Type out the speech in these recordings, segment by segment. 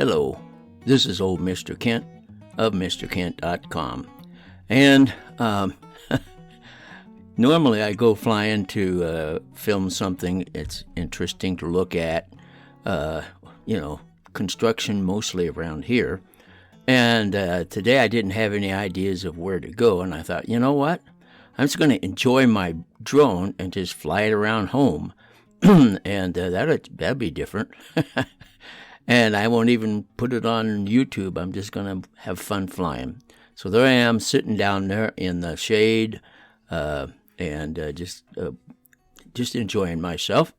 Hello, this is old Mr. Kent of MrKent.com. And normally I go flying to film something it's interesting to look at, construction mostly around here. And today I didn't have any ideas of where to go, and I thought, you know what? I'm just going to enjoy my drone and just fly it around home. And that'd be different. And I won't even put it on YouTube. I'm just going to have fun flying. So there I am sitting down there in the shade and just enjoying myself.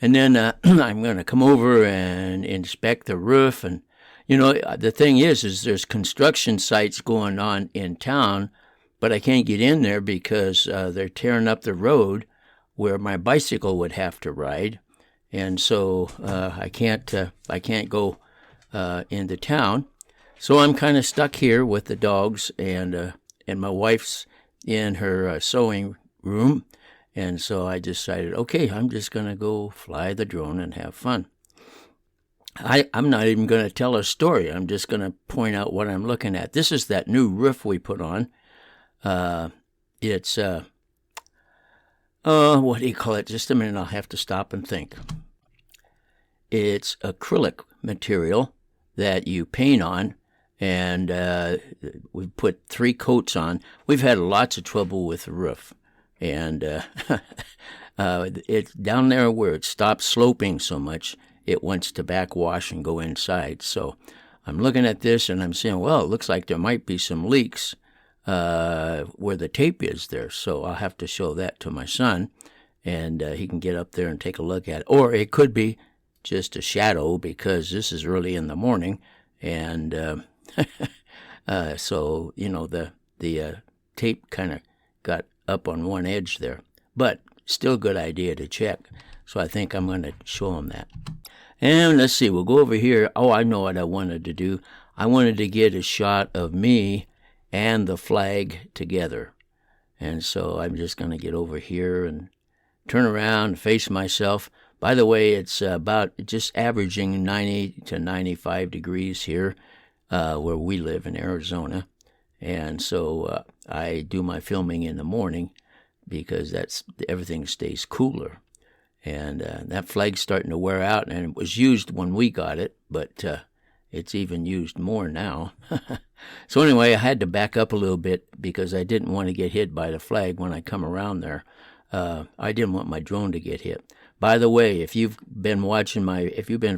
And then I'm going to come over and inspect the roof. And, the thing is there's construction sites going on in town, but I can't get in there because they're tearing up the road where my bicycle would have to ride. And so I can't go into town. So I'm kind of stuck here with the dogs, and my wife's in her sewing room. And so I decided, okay, I'm just going to go fly the drone and have fun. I'm not even going to tell a story. I'm just going to point out what I'm looking at. This is that new roof we put on. It's, what do you call it? Just a minute, I'll have to stop and think. It's acrylic material that you paint on, and we put 3 coats on. We've had lots of trouble with the roof, and it's down there where it stops sloping so much, it wants to backwash and go inside. So I'm looking at this, and I'm saying, well, it looks like there might be some leaks where the tape is there. So I'll have to show that to my son, and he can get up there and take a look at it. Or it could be just a shadow because this is early in the morning, and so the tape kind of got up on one edge there, but still good idea to check. So I think I'm going to show him that. And let's see, we'll go over here. Oh, I know what I wanted to do. I wanted to get a shot of me and the flag together, and so I'm just going to get over here and turn around, face myself. By the way, it's about just averaging 90 to 95 degrees here where we live in Arizona. And so I do my filming in the morning because everything stays cooler. And that flag's starting to wear out, and it was used when we got it, but it's even used more now. So anyway, I had to back up a little bit because I didn't want to get hit by the flag when I come around there. I didn't want my drone to get hit. By the way, if you've been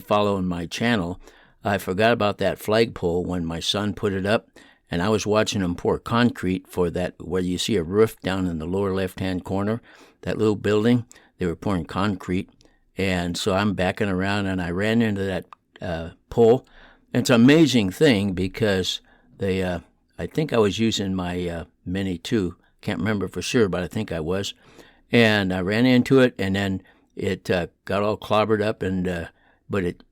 following my channel, I forgot about that flagpole when my son put it up, and I was watching him pour concrete for that, where you see a roof down in the lower left-hand corner, that little building. They were pouring concrete, and so I'm backing around, and I ran into that pole. It's an amazing thing because I think I was using my Mini 2. Can't remember for sure, but I think I was. And I ran into it, and then it got all clobbered up, and but it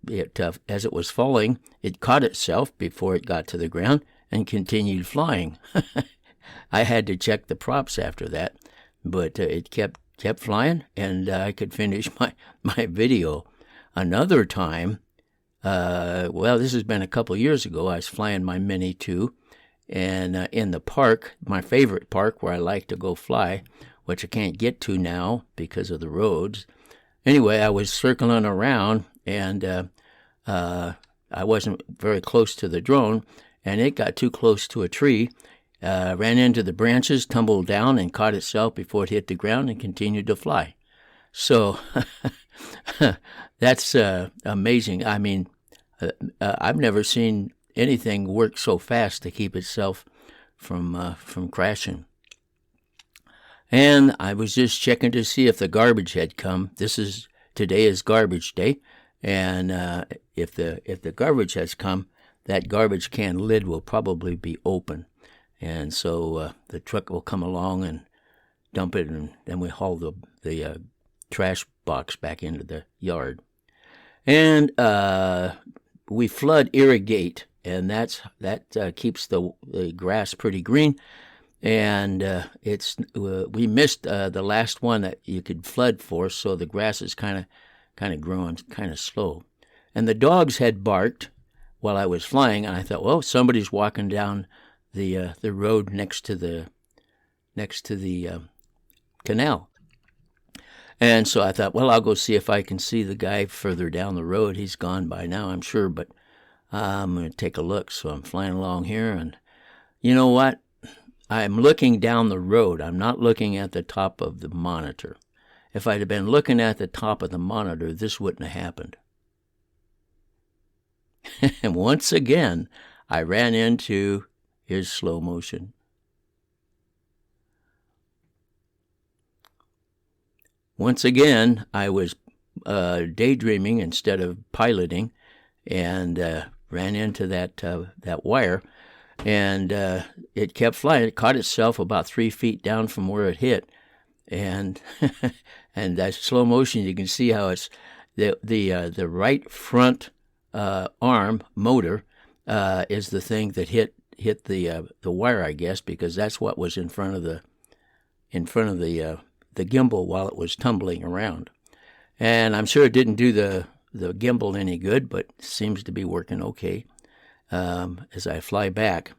as it was falling, it caught itself before it got to the ground and continued flying. I had to check the props after that, but it kept flying, and I could finish my video. Another time, this has been a couple years ago, I was flying my Mini 2, and in the park, my favorite park where I like to go fly, which I can't get to now because of the roads. Anyway, I was circling around, and I wasn't very close to the drone, and it got too close to a tree, ran into the branches, tumbled down, and caught itself before it hit the ground and continued to fly. So that's amazing. I mean, I've never seen anything work so fast to keep itself from crashing. And I was just checking to see if the garbage had come. Today is garbage day, and if the garbage has come, that garbage can lid will probably be open, and so the truck will come along and dump it, and then we haul the trash box back into the yard. And we flood irrigate, and that keeps the grass pretty green. And we missed the last one that you could flood for, so the grass is kind of growing kind of slow. And the dogs had barked while I was flying, and I thought, well, somebody's walking down the road next to the canal. And so I thought, well, I'll go see if I can see the guy further down the road. He's gone by now, I'm sure, but I'm going to take a look. So I'm flying along here, and you know what? I'm looking down the road. I'm not looking at the top of the monitor. If I'd have been looking at the top of the monitor, this wouldn't have happened. And once again, I ran into his slow motion. Once again, I was daydreaming instead of piloting, and ran into that wire, and it kept flying. It caught itself about 3 feet down from where it hit, and and that slow motion, you can see how it's the right front arm motor is the thing that hit the wire, I guess, because that's what was in front of the gimbal while it was tumbling around. And I'm sure it didn't do the gimbal any good, but seems to be working okay as I fly back.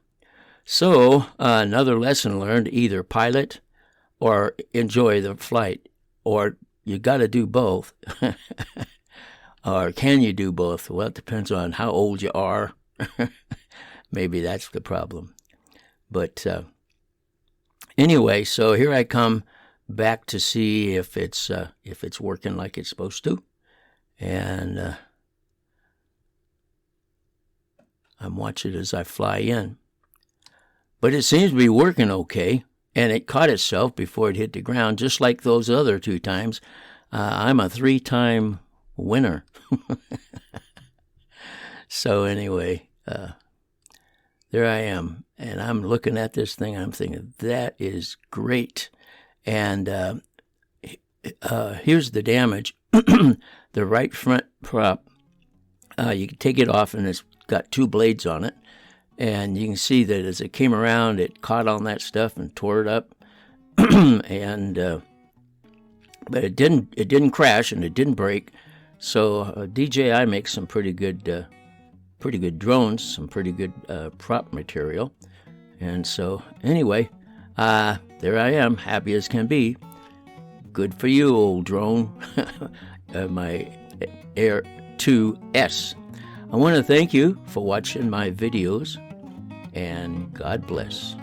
So another lesson learned: either pilot or enjoy the flight, or you got to do both. Or can you do both? Well, it depends on how old you are. Maybe that's the problem. But anyway, so here I come back to see if it's working like it's supposed to, and I'm watching as I fly in. But it seems to be working okay, and it caught itself before it hit the ground, just like those other 2 times. I'm a 3-time winner. So anyway, there I am, and I'm looking at this thing. I'm thinking, that is great. And here's the damage. The right front prop, you can take it off, and it's got 2 blades on it. And you can see that as it came around, it caught on that stuff and tore it up. And but it didn't crash, and it didn't break. So DJI makes some pretty good drones, some pretty good prop material. And so anyway, there I am, happy as can be. Good for you, old drone. My Air 2S. I want to thank you for watching my videos, and God bless.